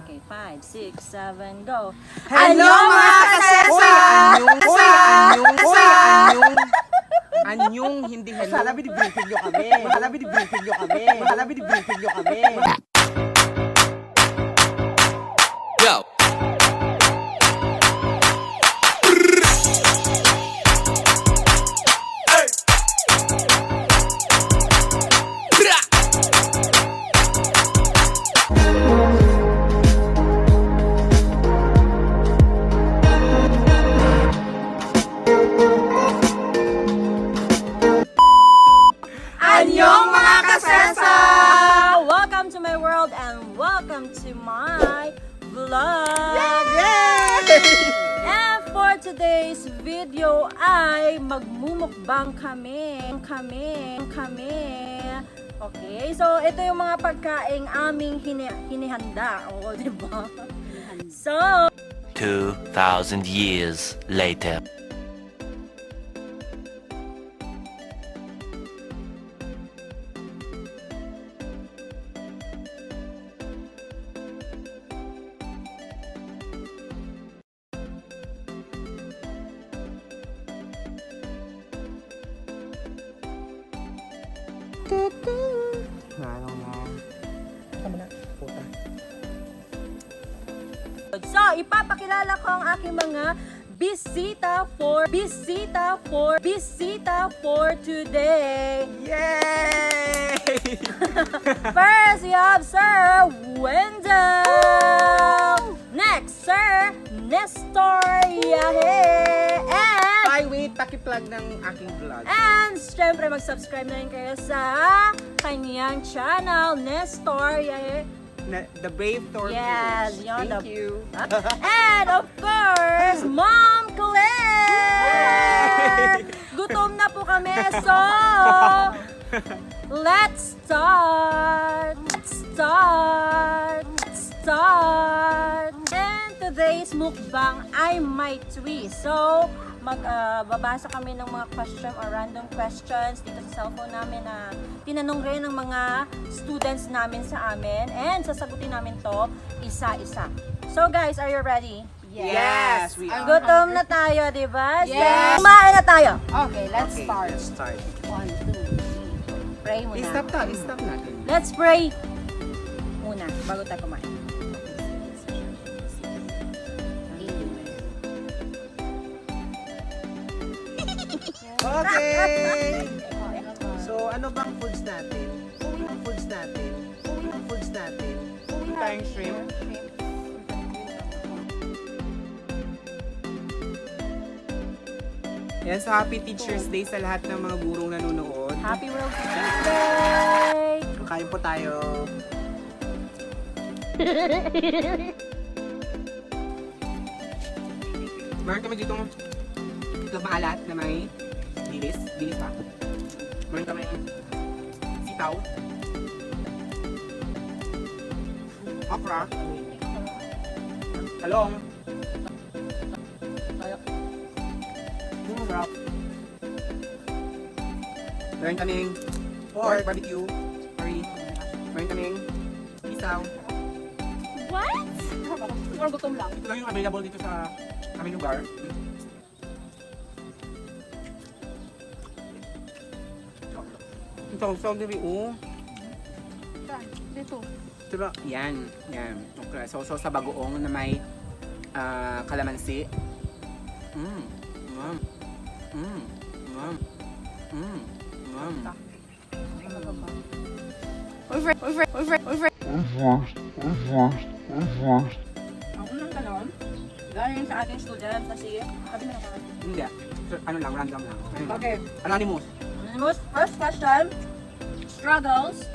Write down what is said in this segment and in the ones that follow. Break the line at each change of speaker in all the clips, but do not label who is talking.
Okay, 5, 6, 7, go.
Hello mga kasesa! Anyong, hindi hello. Masala binibriefing nyo kami.
Yo!
Anyong mga kasesa!
Welcome to my world and welcome to my vlog!
Yay!
And for today's video ay magmumukbang kami. Okay, so ito yung mga pagkaing aming hinihanda. Oo, di ba? So,
2,000 years later.
so ipapakilala ko ang aking mga bisita for today.
Yay!
First, we have Sir Wendell. Next, Sir Nestor Yahe.
Ay, wait, pakiplug ng aking vlog.
And syempre, mag-subscribe na rin kayo sa kanyang channel, Nestor Yahe.
The Brave Thor.
Yes, yun.
Thank you.
And of course, Mom Claire! Gutom na po kami, so let's start! And today's mukbang ay may twist. So, magbabasa kami ng mga question or random questions dito sa cellphone namin na tinanong rin ng mga students namin sa amin, and sasagutin namin to isa-isa. So guys, are you ready?
Yes, we are.
Gutom na tayo, di ba?
Yes.
So, kumain na tayo.
Okay, let's start.
Let's start.
1, 2, 3.
Pray muna.
Stop natin.
Let's pray muna bago tayo kumain.
Okay! So, ano bang foods natin? Tayong shrimp. Yan, so happy Teacher's Day sa lahat ng mga gurong nanonood.
Happy World Teachers Day!
Kain po tayo. Meron kami dito maalat na may dilis pa. Meron kami sitaw, okra, talong, sarap. Meron kaming pork barbecue, meron kaming isaw.
What? Or gutom lang.
Ito lang yung available dito sa aming lugar. Ito, so gabi,
Saan? Dito.
Diba? Yan. Okay. So sa bagoong na may kalamansi.
Ang unang tanong, galing sa ating student kasi sabi na naman.
Hindi. So, ano lang, random lang.
Okay.
Anonymous.
First question, struggles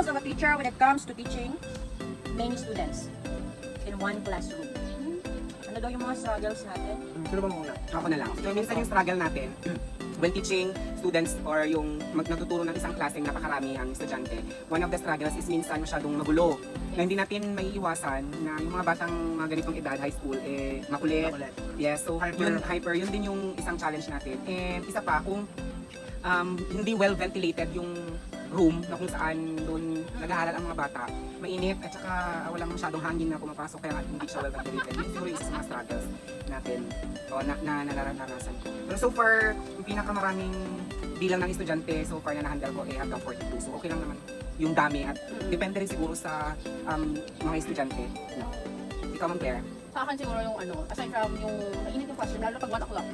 of a teacher when it comes to teaching many students in one classroom. Ano daw yung mga struggles natin?
Sino ba muna? Ako na lang. So, minsan yung struggle natin when teaching students or yung nagtuturo ng isang klaseng napakarami ang estudyante, one of the struggles is minsan masyadong magulo. Na hindi natin may iwasan na yung mga batang mga ganitong edad, high school, makulit. Yes, so hyper, yun din yung isang challenge natin. And isa pa, kung hindi well ventilated yung room na kung saan doon nag-aaral ang mga bata. Mainit at saka walang masyadong hangin na pumapasok kaya hindi siya well ventilated. Yun siguro isa sa mga struggles natin o na nararanasan ko. Pero so far, yung pinakamaraming bilang ng estudyante so far na na-handle ko hanggang 42. So okay lang naman yung dami at depende rin siguro sa mga estudyante. Ikaw, Ma'am Claire?
Sa akin siguro yung aside from yung mainit yung classroom, lalo na pag 1 o'clock,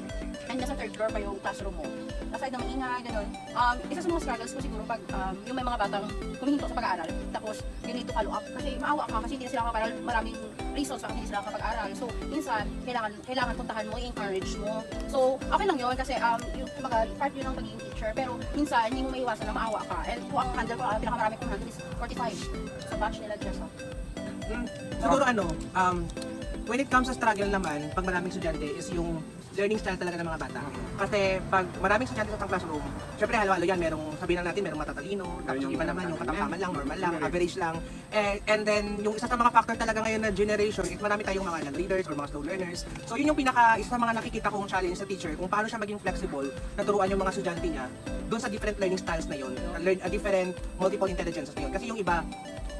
and nasa 3rd floor pa yung classroom mo. Aside na maingay, gano'n. Isa sa mga struggles ko siguro pag yung may mga batang humihinto sa pag-aaral, tapos you need to follow up. Kasi maawa ka, kasi hindi na sila makapag-aaral, maraming reasons bakit hindi sila makapag-aaral. So, minsan, kailangan puntahan mo, i-encourage mo. So, okay lang yun kasi yung part yun ng pagiging teacher, pero minsan, hindi mo maiwasan na maawa ka. And kung ang handle ko, pinakamarami kong handle is 45 sa batch nila Jessa.
Siguro when it comes sa struggle naman, pag maraming estudyante, is yung learning style talaga ng mga bata. Kasi pag maraming estudyante sa classroom, syempre halo-halo yan, sabihin lang natin, merong matatalino, tapos yung iba naman yung katamtaman lang, normal lang, average lang. And then, yung isa sa mga factor talaga ngayon na generation is marami tayong mga non-readers or mga slow learners. So yun yung isa sa mga nakikita kong challenge sa teacher, kung paano siya maging flexible, na turuan yung mga estudyante niya doon sa different learning styles na yun, different multiple intelligences na yun. Kasi yung iba,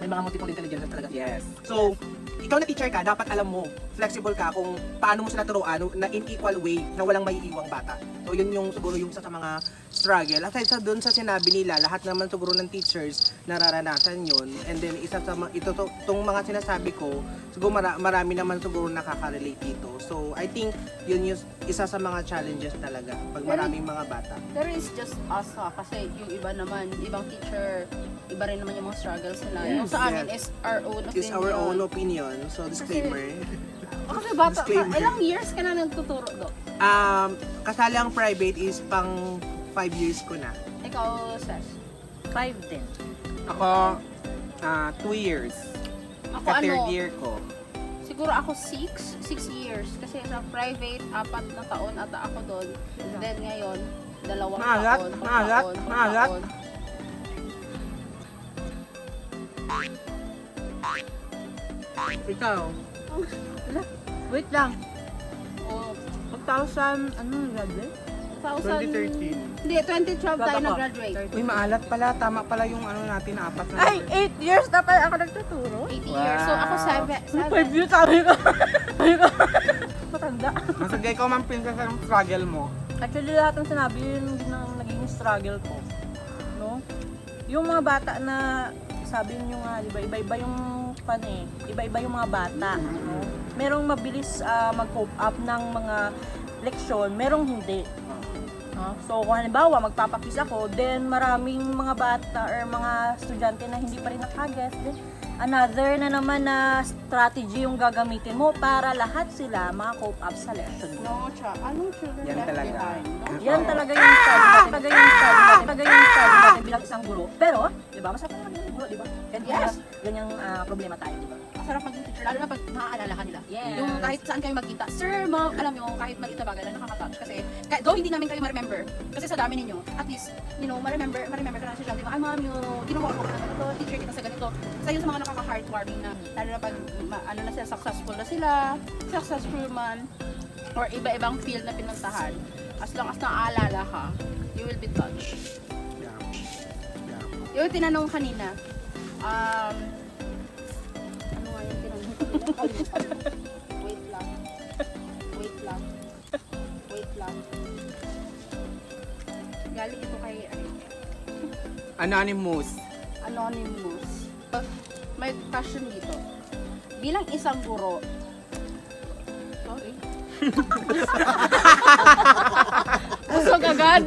may mga multiple intelligences talaga.
Yes.
So, ikaw na teacher ka, dapat alam mo, flexible ka kung paano mo sila turuan na in equal way na walang maiiwang bata. So, yun yung siguro yung isa sa mga struggle. Aside sa doon sa sinabi nila, lahat naman siguro ng teachers nararanasan yun. And then, isa sa itong mga sinasabi ko, siguro marami naman siguro nakaka-relate dito. So, I think yun yung isa sa mga challenges talaga pag maraming mga bata.
There is just us kasi yung iba naman, ibang teacher, iba rin naman yung mga struggles nila. Yung sa amin is our own opinion.
It's our own opinion. So, disclaimer.
Kasi bata,
Disclaimer.
ilang years ka na nagtuturo do?
Kasali ang private is pang 5 years ko na.
Ikaw, Ses?
5 din.
Ako, 2 years.
Ako
Ka-third year ko.
Siguro ako 6 years. Kasi sa private, 4 na taon ata ako doon. Then ngayon, 2
Maalat,
taon.
maalat, maalat. Ikaw?
Wait lang.
Oh,
2000, ano graduate?
2013.
Hindi, 2012 tayo
Bago ko.
nag-graduate.
Uy, maalat pala. Tama pala yung natin, 4 na.
Ay, 8 years na pala ako nagtuturo.
8 years. So ako 7.
5 years sabi ko. Matanda.
Masagay ko, Ma'am Princess, ang struggle mo.
Actually, lahat ng sinabi yun din ang naging struggle ko. No? Yung mga bata na sabi niyo nga, di ba, iba-iba yung iba-iba yung mga bata. No? Merong mabilis mag-cope up ng mga leksyon, merong hindi. So kung halimbawa magpapakis ako, then maraming mga bata or mga estudyante na hindi pa rin nakagets, then another na naman na strategy yung gagamitin mo para lahat sila maka-cope up sa lesson mo.
No, anong children
Yan
left
talaga.
behind? No?
Yan talaga yung study natin bilang isang guro. Pero, di ba, masarap naman yung guro, di ba? And
Yes.
Ganyang problema tayo, di ba?
Masarap maging teacher, lalo na pag nakakaalala ka nila.
Yes.
Yung kahit saan kayo magkita, sir, ma'am, alam nyo, kahit maliit na bagay lang nakaka-touch. Kasi, though hindi namin kayo ma-remember, kasi sa dami ninyo, at least, ma-remember ka na siya dyan. Ay, ma'am, ginawa ko na ganito, teacher kita sa ganito. Sa yun sa mga nakaka-heartwarming na, lalo na pag, na sila, successful na sila, successful man, or iba-ibang field na pinuntahan. As long as naaalala ka, you will be touched. Yung tinanong kanina, ano nga yung tinanong kanina? Wait lang. Galing ito kay
Anonymous.
Anonymous. May question dito. Bilang isang guro, sorry. Busog agad.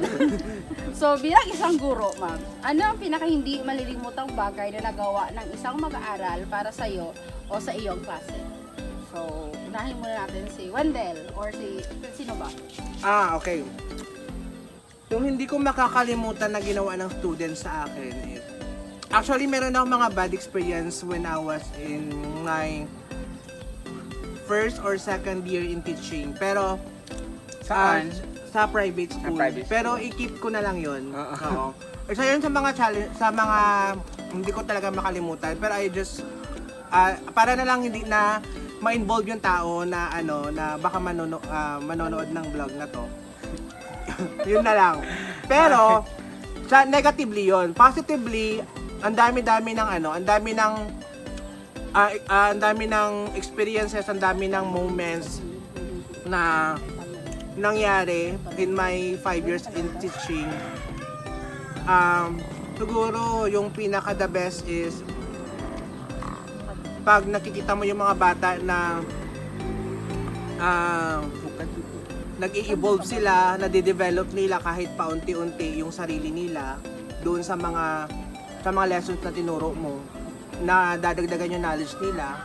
So, bilang isang guro, ma'am, ano ang pinaka hindi malilimutang bagay na nagawa ng isang mag-aaral para sa iyo o sa iyong klase? So, unahin muna natin si Wendell or sino ba?
Okay. Yung hindi ko makakalimutan na ginawa ng students sa akin is, actually meron akong mga bad experience when I was in my first or second year in teaching. Pero,
Saan?
sa private school.
private school.
Pero i-keep ko na lang yun.
Oo.
Oo. So yun sa mga challenge, sa mga hindi ko talaga makalimutan. Pero I just, para na lang hindi na ma-involve yung tao na na baka manonood ng vlog na to. Yun na lang. Pero, Sa negatively yon. Positively, ang dami-dami ng ang dami ng experiences, ang dami ng moments na nangyari in my 5 years in teaching. Siguro yung pinaka the best is pag nakikita mo yung mga bata na nag-i-evolve sila, nade-develop nila kahit paunti-unti yung sarili nila doon sa mga lessons na tinuro mo, na dadagdagan yung knowledge nila.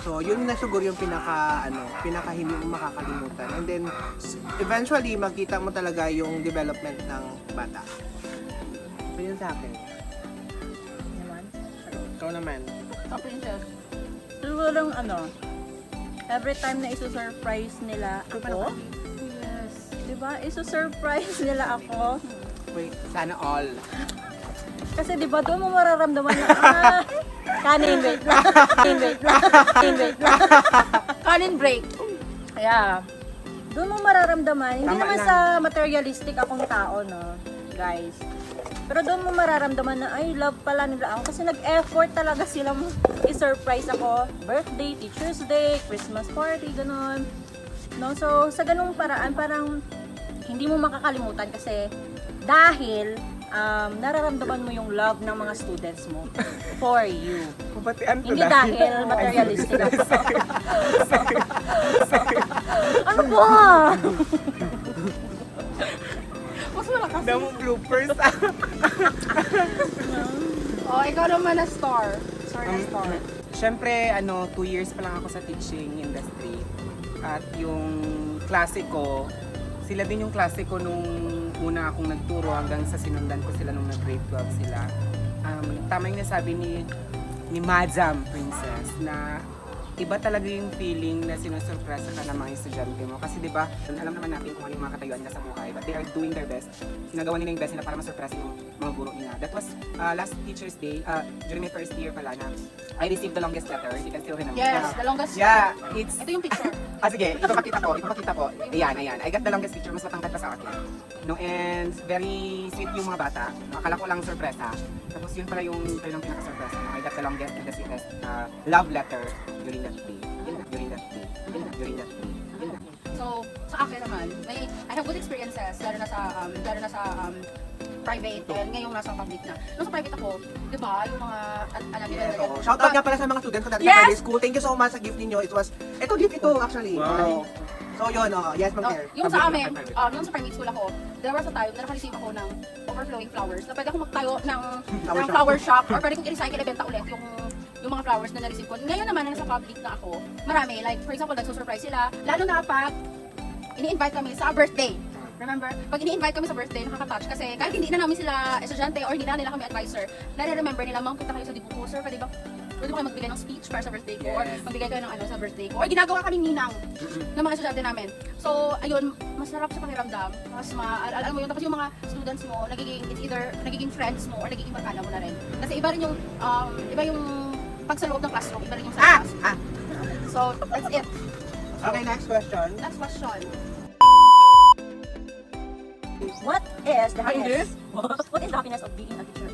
So, yun na siguro yung pinaka hindi mo makakalimutan. And then, eventually, makita mo talaga yung development ng bata. So, yun sa akin. Ikaw naman.
Sa princess.
Siguro every time na iso-surprise nila ako. Yes. Diba? Iso-surprise nila ako.
Wait, sana all.
Kasi diba doon mo mararamdaman na, kanin, wait lang. Wait lang.
Kanin break.
Kaya, doon mo mararamdaman, hindi
Tama
naman
lang.
sa materialistic akong tao, no, guys. Pero doon mo mararamdaman na, ay, love pala nila ako. Kasi nag-effort talaga sila i-surprise ako. Birthday, Teacher's Day, Christmas party, ganun. No? So, sa ganung paraan, parang hindi mo makakalimutan kasi dahil nararamdaman mo yung love ng mga students mo for you.
Kupatian ko
Hindi dahil materialistic ako. Ano ba?
Mas malakas.
Damo bloopers.
Oh, ikaw naman na star. Sorry na star.
Siyempre, 2 years pa lang ako sa teaching industry. At yung klase ko, sila din yung klase ko nung una akong nagturo hanggang sa sinundan ko sila nung nag-grade 12 sila. Tama yung nasabi ni Madam Princess na iba talaga yung feeling na sinusurpresa ka ng mga estudyante mo. Kasi di ba, alam naman natin kung ano yung mga katayuan nila sa buhay, but they are doing their best. Sinagawa nila yung best nila para masurpresa yung mga guro nila. That was last Teacher's Day, during my first year pala na I received the longest letter. You can still remember.
Yes, the longest.
Yeah, it's...
Ito yung picture.
Sige, ipapakita ko. Ayan. I got the longest picture, mas matangkad pa sa akin. No, and very sweet yung mga bata. Akala ko lang sorpresa. Tapos yun pala yung pinaka-sorpresa. I got the longest and the sweetest love letter during that day.
So, sa akin naman, I have good experiences, lalo na sa private and ngayong nasa public na. Nung sa private ako, di ba, yung mga, alam niyo na,
Shout out nga pala sa mga students ko dati
Yes!
sa private school. Thank you so much sa gift ninyo. Gift ito actually.
Wow.
So yun, yes, Ma'am
Oh,
Claire.
yung sa amin, yung sa private school ako, there was a time na naka-receive ako ng overflowing flowers. Na pwede akong magtayo ng flower shop or pwede kong i-recycle, ibenta ulit yung mga flowers na na-receive ko. Ngayon naman, nasa public na ako, marami. Like, for example, nagsusurprise sila. Lalo na pag ini-invite kami sa birthday. Remember? Pag ini-invite kami sa birthday, nakaka-touch. Kasi kahit hindi na namin sila estudyante or hindi na nila kami advisor, nare-remember nila, ma'am, punta kayo sa dibuko, sir, pwede ba? Pwede ba kayo magbigay ng speech para sa birthday ko? Or magbigay kayo ng sa birthday ko? Or ginagawa kami ninang ng mga estudyante namin. So, ayun, masarap sa pakiramdam. Alam mo yun, tapos yung mga students mo, it's either nagiging friends mo or nagiging barkada mo na rin. Kasi iba rin yung, pag sa loob ng classroom, iba rin yung sa class. So, that's it.
Okay, next question.
Next question.
What is the
English?
happiness? What is the happiness of being a teacher?